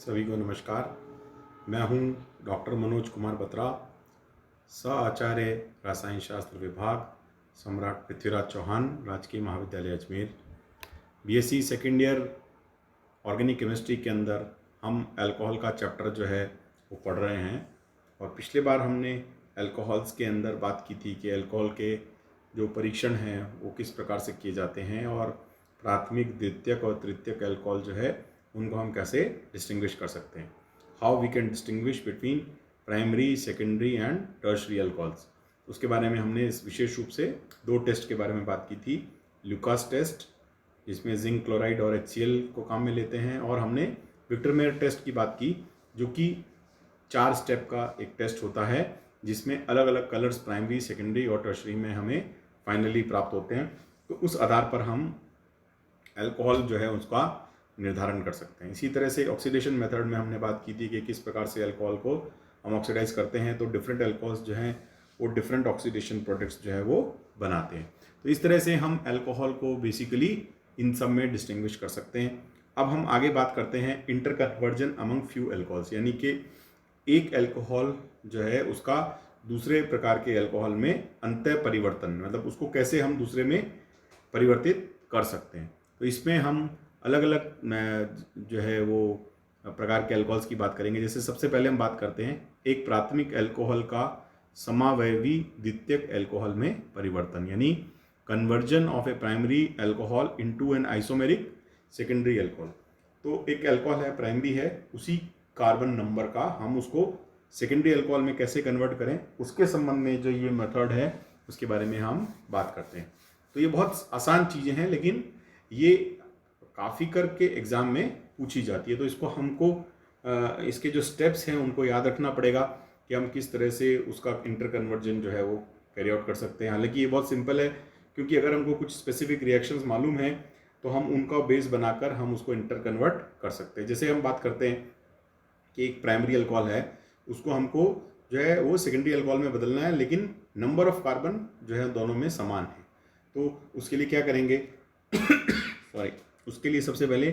सभी को नमस्कार। मैं हूं डॉक्टर मनोज कुमार बत्रा, सह आचार्य रसायन शास्त्र विभाग, सम्राट पृथ्वीराज चौहान राजकीय महाविद्यालय Ajmer. BSc second year organic chemistry के अंदर हम अल्कोहल का चैप्टर जो है वो पढ़ रहे हैं। और पिछले बार हमने अल्कोहल्स के अंदर बात की थी कि अल्कोहल के जो परीक्षण हैं वो किस प्रकार से किए जाते हैं और प्राथमिक, द्वितीयक और तृतीयक अल्कोहल जो है उनको हम कैसे डिस्टिंग्विश कर सकते हैं। How we can distinguish between primary, secondary and tertiary alcohols. उसके बारे में हमने इस विशेष रूप से दो टेस्ट के बारे में बात की थी। ल्यूकास टेस्ट, जिसमें जिंक क्लोराइड और HCl को काम में लेते हैं, और हमने विक्टरमेयर टेस्ट की बात की, जो कि 4 स्टेप का एक टेस्ट होता है जिसमें अलग अलग कलर्स प्राइमरी, सेकेंडरी और टर्शरी में हमें फाइनली प्राप्त होते हैं। तो उस आधार पर हम अल्कोहल जो है उसका निर्धारण कर सकते हैं। इसी तरह से ऑक्सीडेशन मेथड में हमने बात की थी कि किस प्रकार से अल्कोहल को हम ऑक्सीडाइज करते हैं। तो डिफरेंट अल्कोहल्स जो हैं वो डिफरेंट ऑक्सीडेशन प्रोडक्ट्स जो है वो बनाते हैं। तो इस तरह से हम अल्कोहल को बेसिकली इन सब में डिस्टिंग्विश कर सकते हैं। अब हम आगे बात करते हैं inter conversion among few alcohols, यानी कि एक अल्कोहल जो है उसका दूसरे प्रकार के अल्कोहल में अंतः परिवर्तन, मतलब उसको कैसे हम दूसरे में परिवर्तित कर सकते हैं। तो इसमें हम अलग अलग जो है वो प्रकार के अल्कोहल्स की बात करेंगे। जैसे सबसे पहले हम बात करते हैं एक प्राथमिक अल्कोहल का समावयवी द्वितीयक अल्कोहल में परिवर्तन, यानी conversion of a primary alcohol into an isomeric secondary alcohol. तो एक अल्कोहल है, प्राइमरी है, उसी कार्बन नंबर का हम उसको सेकेंडरी अल्कोहल में कैसे कन्वर्ट करें, उसके संबंध में जो ये मेथड है उसके बारे में हम बात करते हैं। तो ये बहुत आसान चीज़ें हैं, लेकिन ये काफ़ी करके एग्ज़ाम में पूछी जाती है। तो इसको हमको इसके जो स्टेप्स हैं उनको याद रखना पड़ेगा कि हम किस तरह से उसका इंटर कन्वर्जन जो है वो कैरी आउट कर सकते हैं। हालांकि ये बहुत सिंपल है, क्योंकि अगर हमको कुछ स्पेसिफिक रिएक्शंस मालूम हैं तो हम उनका बेस बनाकर हम उसको इंटर कन्वर्ट कर सकते हैं। जैसे हम बात करते हैं कि एक प्राइमरी अल्कोहल है, उसको हमको जो है वो सेकेंडरी अल्कोहल में बदलना है, लेकिन नंबर ऑफ कार्बन जो है दोनों में समान है। तो उसके लिए क्या करेंगे सॉरी उसके लिए सबसे पहले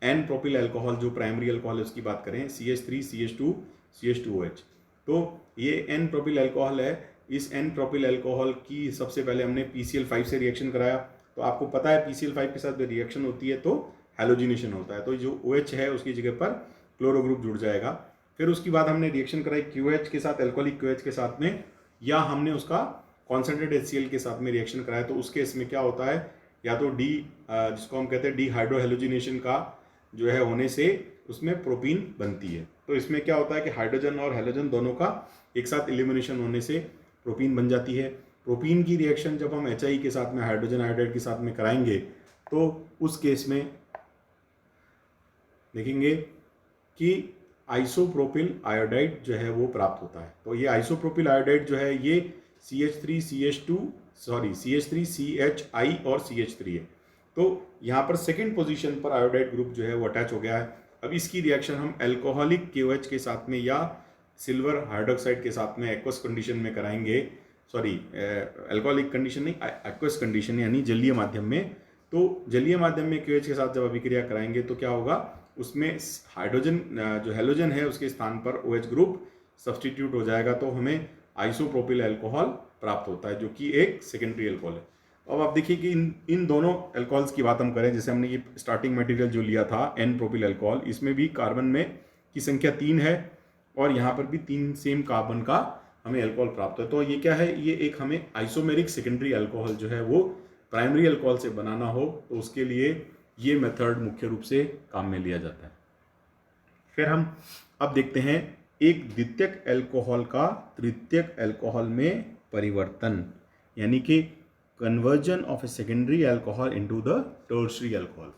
एन प्रोपिल अल्कोहल जो प्राइमरी अल्कोहल है उसकी बात करें, CH3 CH2 CH2OH। तो ये एन प्रोपिल अल्कोहल है। इस एन प्रोपिल अल्कोहल की सबसे पहले हमने PCl5 से रिएक्शन कराया। तो आपको पता है PCl5 के साथ जो रिएक्शन होती है तो हैलोजिनेशन होता है, तो जो OH है उसकी जगह पर क्लोरो ग्रुप जुड़ जाएगा। फिर उसके बाद हमने रिएक्शन कराई QH के साथ, अल्कोहलिक QH के साथ में, या हमने उसका कॉन्सेंट्रेट HCl के साथ में रिएक्शन कराया। तो उस केस में क्या होता है, या तो जिसको हम कहते हैं डी हाइड्रोहेलोजिनेशन का जो है होने से उसमें प्रोपीन बनती है। तो इसमें क्या होता है कि हाइड्रोजन और हेलोजन दोनों का एक साथ एलिमिनेशन होने से प्रोपीन बन जाती है। प्रोपीन की रिएक्शन जब हम HI के साथ में, हाइड्रोजन आयोडाइड के साथ में कराएंगे तो उस केस में देखेंगे कि आइसोप्रोपिल आयोडाइड जो है वो प्राप्त होता है। तो ये आइसोप्रोपिल आयोडाइड जो है ये CH3 CHI और CH3 है। तो यहाँ पर सेकेंड पोजीशन पर आयोडाइड ग्रुप जो है वो अटैच हो गया है। अब इसकी रिएक्शन हम अल्कोहलिक KOH के साथ में या सिल्वर हाइड्रोक्साइड के साथ में एक्वस कंडीशन में कराएंगे, अल्कोहलिक कंडीशन नहीं, एक्वस कंडीशन यानी जलीय माध्यम में। तो जलीय माध्यम में KOH के साथ जब अभिक्रिया कराएंगे तो क्या होगा, उसमें हाइड्रोजन जो हेलोजन है उसके स्थान पर OH ग्रुप सब्सटीट्यूट हो जाएगा। तो हमें आइसोप्रोपिल अल्कोहल प्राप्त होता है, जो कि एक सेकेंडरी अल्कोहल है। अब आप देखिए कि इन दोनों अल्कोहल्स की बात हम करें, जैसे हमने ये स्टार्टिंग मटेरियल जो लिया था एन प्रोपिल अल्कोहल, इसमें भी कार्बन में की संख्या 3 है और यहाँ पर भी 3 सेम कार्बन का हमें अल्कोहल प्राप्त है। तो ये क्या है, ये एक हमें आइसोमेरिक सेकेंडरी अल्कोहल जो है वो प्राइमरी अल्कोहल से बनाना हो तो उसके लिए ये मेथड मुख्य रूप से काम में लिया जाता है। फिर हम अब देखते हैं एक द्वितीयक अल्कोहल का तृतीयक अल्कोहल में परिवर्तन, यानी कि conversion of a secondary alcohol into the tertiary alcohol.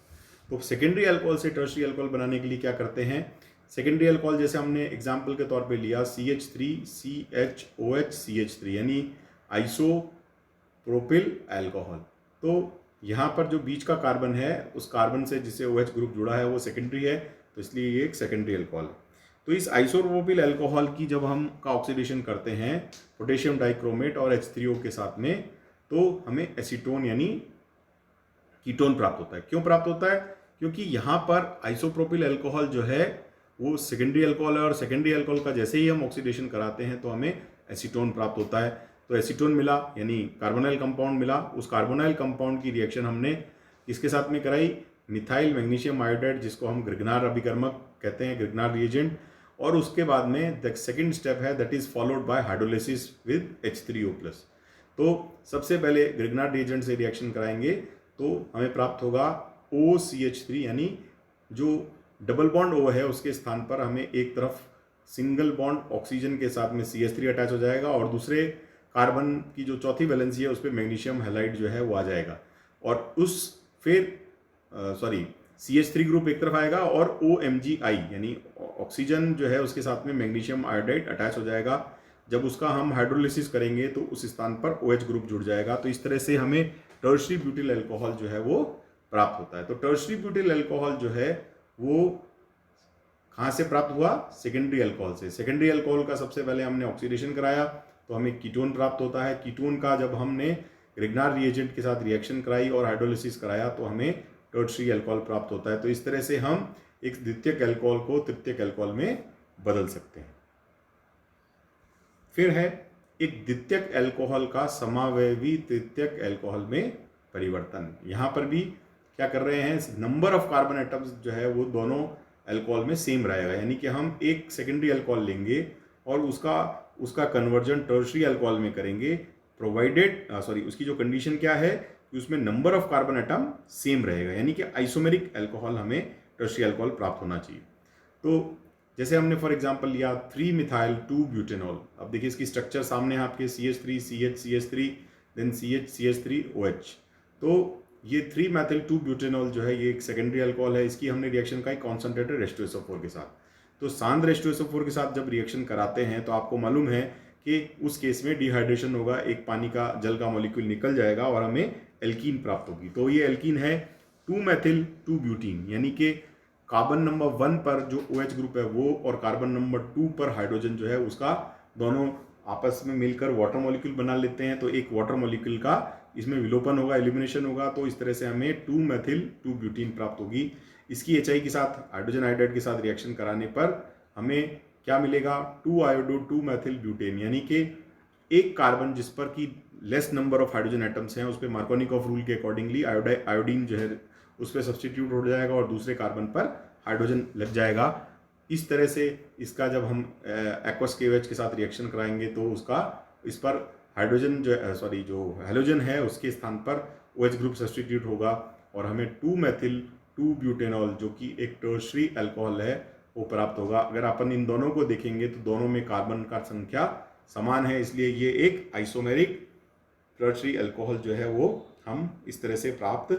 तो सेकेंडरी अल्कोहल से टर्शरी अल्कोहल बनाने के लिए क्या करते हैं, सेकेंडरी अल्कोहल जैसे हमने एग्जांपल के तौर पे लिया CH3 CHOH CH3, यानी आइसोप्रोपिल अल्कोहल। तो यहाँ पर जो बीच का कार्बन है उस कार्बन से जिससे OH ग्रुप जुड़ा है वो सेकेंडरी है, तो इसलिए ये एक सेकेंडरी अल्कोहल है। तो इस आइसोप्रोपिल अल्कोहल की जब हम का ऑक्सीडेशन करते हैं पोटेशियम डाइक्रोमेट और H3O के साथ में, तो हमें एसीटोन यानी कीटोन प्राप्त होता है। क्यों प्राप्त होता है, क्योंकि यहाँ पर आइसोप्रोपिल अल्कोहल जो है वो सेकेंडरी अल्कोहल है, और सेकेंडरी अल्कोहल का जैसे ही हम ऑक्सीडेशन कराते हैं तो हमें एसीटोन प्राप्त होता है। तो एसीटोन मिला यानी कार्बोनाइल कंपाउंड मिला। उस कार्बोनाइल कंपाउंड की रिएक्शन हमने किसके साथ में कराई? मिथाइल मैग्नीशियम आयोडाइड, जिसको हम ग्रिग्नार अभिकर्मक कहते हैं, ग्रिग्नार रिएजेंट। और उसके बाद में द सेकेंड स्टेप है that is followed by hydrolysis with H3O+। तो सबसे पहले ग्रिग्नार रिएजेंट से रिएक्शन कराएंगे तो हमें प्राप्त होगा OCH3, यानी जो डबल बॉन्ड O है उसके स्थान पर हमें एक तरफ सिंगल बॉन्ड ऑक्सीजन के साथ में CH3 अटैच हो जाएगा, और दूसरे कार्बन की जो चौथी वैलेंसी है उस पर मैग्नीशियम हैलाइड जो है वो आ जाएगा। और उस फिर CH3 ग्रुप एक तरफ आएगा और OMgI यानी ऑक्सीजन जो है उसके साथ में मैग्नीशियम आयोडाइड अटैच हो जाएगा। जब उसका हम हाइड्रोलिसिस करेंगे तो उस स्थान पर OH ग्रुप जुड़ जाएगा। तो इस तरह से हमें टर्शरी ब्यूटिल अल्कोहल जो है वो प्राप्त होता है। तो टर्शरी ब्यूटिल अल्कोहल जो है वो कहाँ से प्राप्त हुआ? सेकेंडरी अल्कोहल से। सेकेंडरी अल्कोहल का सबसे पहले हमने ऑक्सीडेशन कराया तो हमें कीटोन प्राप्त होता है। कीटोन का जब हमने ग्रिग्नार रिएजेंट के साथ रिएक्शन कराई और हाइड्रोलिसिस कराया तो हमें टर्शरी अल्कोहल प्राप्त होता है। तो इस तरह से हम एक द्वितीयक अल्कोहल को तृतीयक अल्कोहल में बदल सकते हैं। फिर है एक द्वितीयक अल्कोहल का समावयवी तृतीयक अल्कोहल में परिवर्तन। यहाँ पर भी क्या कर रहे हैं? नंबर ऑफ कार्बन एटम्स जो है वो दोनों अल्कोहल में सेम रहेगा, यानी कि हम एक सेकेंडरी अल्कोहल लेंगे और उसका कन्वर्जन टर्शरी अल्कोहल में करेंगे, प्रोवाइडेड उसकी जो कंडीशन क्या है कि उसमें number of carbon atom same रहेगा, यानी कि आइसोमेरिक अल्कोहल हमें टर्शरी अल्कोहल प्राप्त होना चाहिए। तो जैसे हमने फॉर एग्जांपल लिया 3-methyl-2-butanol। अब देखिए इसकी स्ट्रक्चर सामने है आपके, CH3 CH CH3 then CH CH3 OH। तो ये 3-methyl-2-butanol जो है ये एक सेकेंडरी अल्कोहल है। इसकी हमने रिएक्शन का एक कॉन्सेंट्रेटेड H2SO4 के साथ। तो सांद्र H2SO4 के साथ जब रिएक्शन कराते हैं तो आपको मालूम है कि उस केस में डिहाइड्रेशन होगा, एक पानी का जल का मॉलिक्यूल निकल जाएगा और हमें एल्कीन प्राप्त होगी। तो ये एल्कीन है 2-methyl-2-butene, यानी कि कार्बन नंबर 1 पर जो OH ग्रुप है वो और कार्बन नंबर 2 पर हाइड्रोजन जो है उसका दोनों आपस में मिलकर वाटर मॉलिक्यूल बना लेते हैं। तो एक वाटर मॉलिक्यूल का इसमें विलोपन होगा, एलिमिनेशन होगा। तो इस तरह से हमें 2-methyl-2-butene प्राप्त होगी। इसकी HI के साथ हाइड्रोजन आयोडाइड के साथ रिएक्शन कराने पर हमें क्या मिलेगा? 2-iodo-2-methyl-butane, यानी कि एक कार्बन जिस पर की less number of hydrogen atoms हैं उस पर मार्कोनिकॉफ रूल के अकॉर्डिंगली आयोडीन जो है उस पर सब्सटीट्यूट हो जाएगा और दूसरे कार्बन पर हाइड्रोजन लग जाएगा। इस तरह से इसका जब हम एक्वस KOH के साथ रिएक्शन कराएंगे तो उसका इस पर हाइड्रोजन जो हैलोजन है उसके स्थान पर OH ग्रुप सब्सटीट्यूट होगा और हमें 2-methyl-2-butanol जो कि एक टर्शरी अल्कोहल है वो प्राप्त होगा। अगर अपन इन दोनों को देखेंगे तो दोनों में कार्बन का संख्या समान है, इसलिए ये एक आइसोमेरिक टर्शरी अल्कोहल जो है वो हम इस तरह से प्राप्त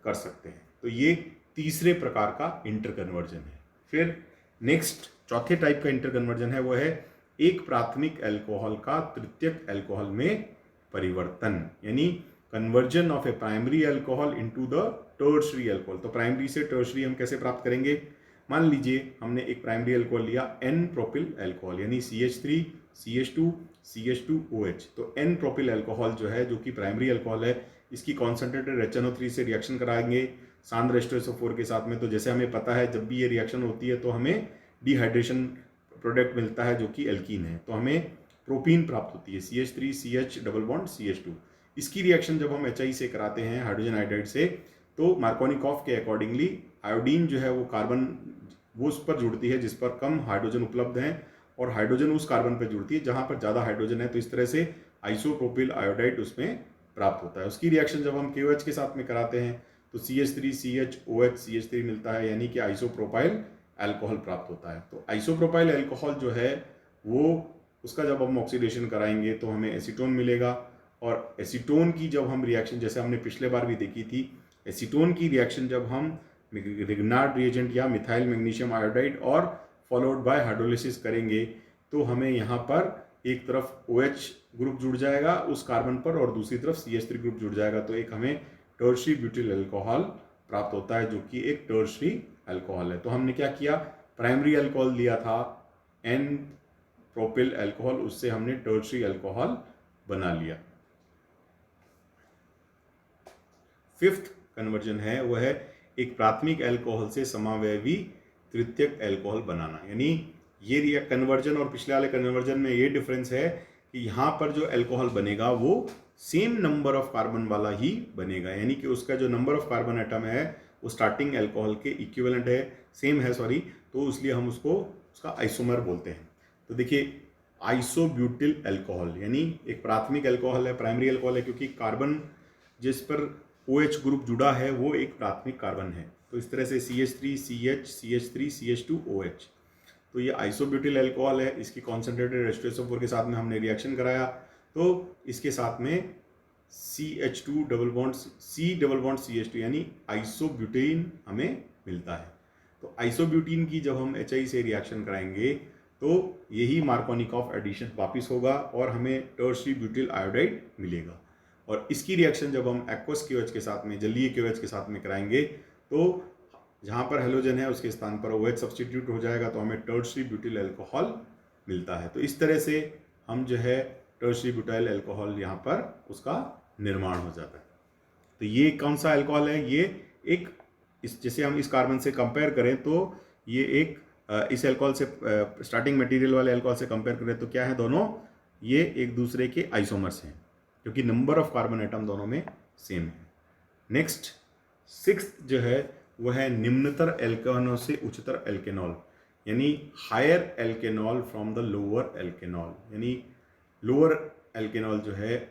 कर सकते हैं। तो ये तीसरे प्रकार का इंटरकन्वर्जन है। फिर नेक्स्ट चौथे टाइप का इंटरकन्वर्जन है वो है एक प्राथमिक अल्कोहल का तृतीयक अल्कोहल में परिवर्तन, यानी conversion of a primary alcohol into the tertiary alcohol. तो प्राइमरी से टर्शरी हम कैसे प्राप्त करेंगे? मान लीजिए हमने एक प्राइमरी अल्कोहल लिया N-प्रोपिल अल्कोहल, यानी CH3 CH2 CH2 OH। तो N-प्रोपिल अल्कोहल जो है जो कि प्राइमरी अल्कोहल है, इसकी कॉन्सेंट्रेटेड HNO3 से रिएक्शन कराएंगे सांद्र H2SO4 के साथ में। तो जैसे हमें पता है जब भी ये रिएक्शन होती है तो हमें डिहाइड्रेशन प्रोडक्ट मिलता है जो कि एल्कीन है, तो हमें प्रोपीन प्राप्त होती है CH3 CH double bond CH2। इसकी रिएक्शन जब हम HI से कराते हैं हाइड्रोजन आयोडाइड से तो मार्कोनिकॉफ के अकॉर्डिंगली आयोडीन जो है वो कार्बन वो उस पर जुड़ती है जिस पर कम हाइड्रोजन उपलब्ध हैं और हाइड्रोजन उस कार्बन पर जुड़ती है जहाँ पर ज़्यादा हाइड्रोजन है। तो इस तरह से आइसोप्रोपिल आयोडाइड उसमें प्राप्त होता है। उसकी रिएक्शन जब हम KOH के साथ में कराते हैं तो CH3 CH OH CH3 मिलता है, यानी कि आइसोप्रोपाइल अल्कोहल प्राप्त होता है। तो आइसोप्रोपाइल अल्कोहल जो है वो उसका जब हम ऑक्सीडेशन कराएंगे तो हमें एसीटोन मिलेगा और एसीटोन की जब हम रिएक्शन जैसे हमने पिछले बार भी देखी थी, एसीटोन की रिएक्शन जब हम रिग्नार्ड रिएजेंट या मिथाइल मैग्नीशियम आयोडाइड और फॉलोड बाय हाइड्रोलिसिस करेंगे तो हमें यहाँ पर एक तरफ OH ग्रुप जुड़ जाएगा उस कार्बन पर और दूसरी तरफ CH3 ग्रुप जुड़ जाएगा। तो एक हमें टर्शरी ब्यूटिल अल्कोहल प्राप्त होता है जो कि एक टर्शरी अल्कोहल है। तो हमने क्या किया? प्राइमरी अल्कोहल लिया था N-प्रोपिल अल्कोहल, उससे हमने टर्शरी अल्कोहल बना लिया। फिफ्थ कन्वर्जन है वह है एक प्राथमिक अल्कोहल से समावयवी तृतीयक अल्कोहल बनाना। यानी ये कन्वर्जन और पिछले वाले कन्वर्जन में ये डिफरेंस है कि यहाँ पर जो अल्कोहल बनेगा वो सेम नंबर ऑफ कार्बन वाला ही बनेगा, यानी कि उसका जो नंबर ऑफ कार्बन एटम है वो स्टार्टिंग अल्कोहल के इक्विवेलेंट है, सेम है सॉरी, तो इसलिए हम उसको उसका आइसोमर बोलते हैं। तो देखिए आइसोब्यूटिल अल्कोहल यानी एक प्राथमिक अल्कोहल है, प्राइमरी अल्कोहल है, क्योंकि कार्बन जिस पर OH ग्रुप जुड़ा है वो एक प्राथमिक कार्बन है। तो इस तरह से CH3 CH CH3 CH2 OH, तो ये आइसोब्यूटिल अल्कोहल है। इसकी कॉन्सेंट्रेटेड H2SO4 के साथ में हमने रिएक्शन कराया तो इसके साथ में CH2 double bond C double bond CH2 यानी आइसोब्यूटेन हमें मिलता है। तो आइसोब्यूटीन की जब हम HI से रिएक्शन कराएंगे तो यही मार्कोनिकॉफ एडिशन वापिस होगा और हमें टर्शरी ब्यूटिल आयोडाइड मिलेगा। और इसकी रिएक्शन जब हम एक्वस KOH के साथ में, जलीय KOH के साथ में कराएंगे तो जहाँ पर हेलोजन है उसके स्थान पर OH सब्सटीट्यूट हो जाएगा, तो हमें टर्शरी ब्यूटिल अल्कोहल मिलता है। तो इस तरह से हम जो है टर्शरी ब्यूटाइल अल्कोहल यहाँ पर उसका निर्माण हो जाता है। तो ये कौन सा अल्कोहल है? ये एक जैसे हम इस कार्बन से कंपेयर करें तो ये एक इस अल्कोहल से स्टार्टिंग मटेरियल वाले अल्कोहल से कंपेयर करें तो क्या है, दोनों ये एक दूसरे के आइसोमर्स हैं क्योंकि नंबर ऑफ कार्बन एटम दोनों में सेम है। नेक्स्ट सिक्स्थ जो है वो है निम्नतर एल्केनॉल से उच्चतर एल्केनॉल, यानी हायर एल्केनॉल फ्रॉम द लोअर एल्केनॉल। यानी लोअर एल्केनॉल जो है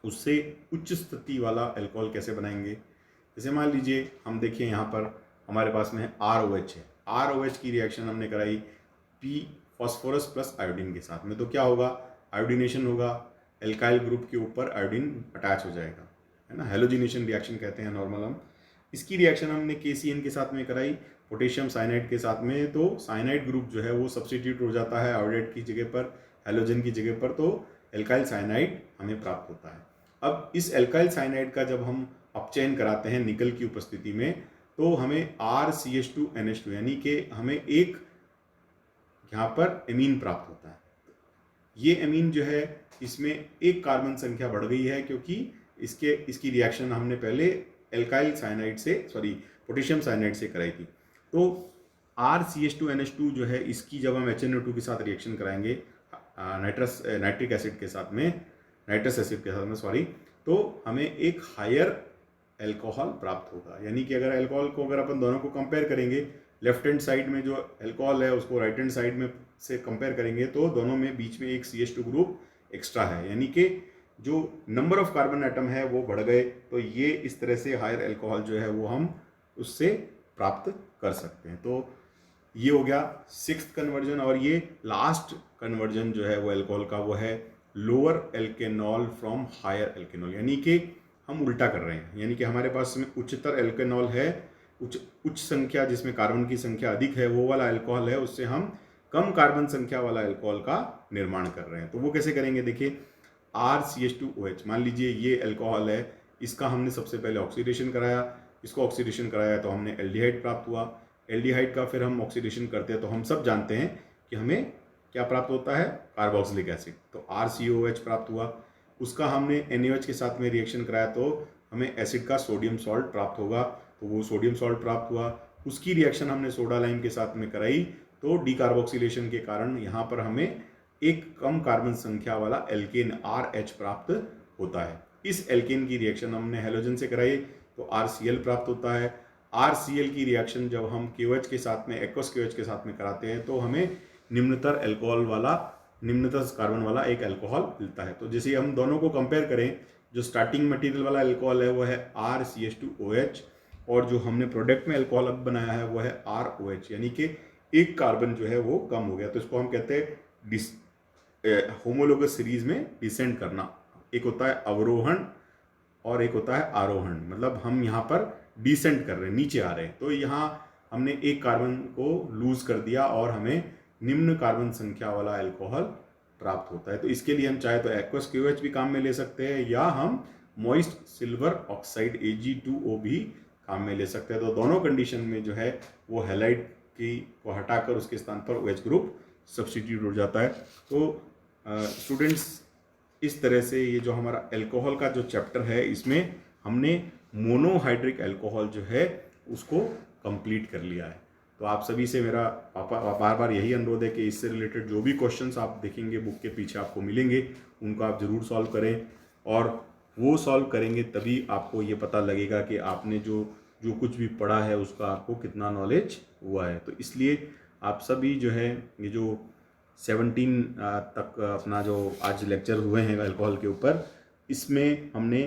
उससे उच्च स्थिति वाला अल्कोहल कैसे बनाएंगे। जैसे मान लीजिए हम देखिए यहाँ पर हमारे पास में ROH है, ROH की रिएक्शन हमने कराई P फॉस्फोरस प्लस आयोडीन के साथ में, तो क्या होगा, आयोडीनेशन होगा, एल्काइल ग्रुप के ऊपर आयोडीन अटैच हो जाएगा, है ना, हेलोजिनेशन रिएक्शन कहते हैं नॉर्मल हम। इसकी रिएक्शन हमने KCN के साथ में कराई पोटेशियम साइनाइड के साथ में, तो साइनाइड ग्रुप जो है वो सब्सटीट्यूट हो जाता है आयोडाइड की जगह पर, हेलोजन की जगह पर, तो एल्काइल साइनाइड हमें प्राप्त होता है। अब इस एल्काइल साइनाइड का जब हम अपचयन कराते हैं निकल की उपस्थिति में तो हमें RCH2NH2 यानी कि हमें एक यहाँ पर एमीन प्राप्त होता है। ये एमीन जो है इसमें एक कार्बन संख्या बढ़ गई है क्योंकि इसकी रिएक्शन हमने पहले एल्काइल साइनाइड से पोटेशियम साइनाइड से कराई थी। तो RCH2NH2 जो है इसकी जब हम HNO2 के साथ रिएक्शन कराएंगे नाइट्रिक एसिड के साथ में, नाइट्रस एसिड के साथ में तो हमें एक हायर अल्कोहल प्राप्त होगा। यानी कि अगर अल्कोहल को अगर अपन दोनों को कंपेयर करेंगे, लेफ्ट हैंड साइड में जो अल्कोहल है उसको राइट हैंड साइड में से कंपेयर करेंगे तो दोनों में बीच में एक CH2 ग्रुप एक्स्ट्रा है, यानी कि जो नंबर ऑफ कार्बन एटम है वो बढ़ गए। तो ये इस तरह से हायर अल्कोहल जो है वो हम उससे प्राप्त कर सकते हैं। तो ये हो गया सिक्स्थ कन्वर्जन। और ये लास्ट कन्वर्जन जो है वो अल्कोहल का वो है लोअर एल्केनॉल फ्रॉम हायर एल्केनॉल, यानी कि हम उल्टा कर रहे हैं। यानी कि हमारे पास में उच्चतर एल्केनॉल है, उच्च संख्या जिसमें कार्बन की संख्या अधिक है वो वाला अल्कोहल है, उससे हम कम कार्बन संख्या वाला अल्कोहल का निर्माण कर रहे हैं। तो वो कैसे करेंगे, देखिए RCH2OH मान लीजिए ये अल्कोहल है, इसका हमने सबसे पहले ऑक्सीडेशन कराया, इसको ऑक्सीडेशन कराया तो हमने एल्डिहाइड प्राप्त हुआ। एल्डिहाइड का फिर हम ऑक्सीडेशन करते हैं तो हम सब जानते हैं कि हमें क्या प्राप्त होता है, कार्बोक्सिलिक एसिड, तो RCOH प्राप्त हुआ। उसका हमने NaOH के साथ में रिएक्शन कराया तो हमें एसिड का सोडियम सॉल्ट प्राप्त होगा, तो वो सोडियम सॉल्ट प्राप्त हुआ। उसकी रिएक्शन हमने सोडा लाइम के साथ में कराई तो डीकार्बोक्सिलेशन के कारण यहाँ पर हमें एक कम कार्बन संख्या वाला एल्केन RH प्राप्त होता है। इस एल्केन की रिएक्शन हमने हेलोजन से कराई तो RCl प्राप्त होता है। RCl की रिएक्शन जब हम KOH के साथ में, एक्वस KOH के साथ में कराते हैं तो हमें निम्नतर अल्कोहल वाला, निम्नतर कार्बन वाला एक अल्कोहल मिलता है। तो जैसे हम दोनों को कंपेयर करें, जो स्टार्टिंग मटेरियल वाला अल्कोहल है वो है RCH2OH और जो हमने प्रोडक्ट में अल्कोहल अब बनाया है वो है ROH, यानी कि एक कार्बन जो है वो कम हो गया। तो इसको हम कहते हैं होमोलोगस सीरीज में डिसेंड करना। एक होता है अवरोहण और एक होता है आरोहण, मतलब हम यहाँ पर डिसेंड कर रहे हैं, नीचे आ रहे हैं। तो यहाँ हमने एक कार्बन को लूज कर दिया और हमें निम्न कार्बन संख्या वाला अल्कोहल प्राप्त होता है। तो इसके लिए हम चाहे तो एक्वस KOH भी काम में ले सकते हैं या हम मॉइस्ट सिल्वर ऑक्साइड Ag2O भी काम में ले सकते हैं। तो दोनों कंडीशन में जो है वो हैलाइड को हटाकर उसके स्थान पर OH ग्रुप सब्स्टिट्यूट हो जाता है। तो स्टूडेंट्स इस तरह से ये जो हमारा अल्कोहल का जो चैप्टर है इसमें हमने मोनोहाइड्रिक अल्कोहल जो है उसको कंप्लीट कर लिया है। तो आप सभी से मेरा बार बार यही अनुरोध है कि इससे रिलेटेड जो भी क्वेश्चंस आप देखेंगे बुक के पीछे आपको मिलेंगे, उनको आप ज़रूर सॉल्व करें, और वो सॉल्व करेंगे तभी आपको ये पता लगेगा कि आपने जो कुछ भी पढ़ा है उसका आपको कितना नॉलेज हुआ है। तो इसलिए आप सभी जो है ये जो 17 तक अपना जो आज लेक्चर हुए हैं अल्कोहल के ऊपर, इसमें हमने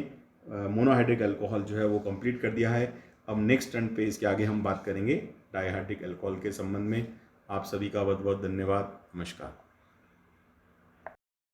मोनोहाइड्रिक अल्कोहल जो है वो कंप्लीट कर दिया है। अब नेक्स्ट टर्न पे इसके आगे हम बात करेंगे डाइहाइड्रिक अल्कोहल के संबंध में। आप सभी का बहुत बहुत धन्यवाद। नमस्कार।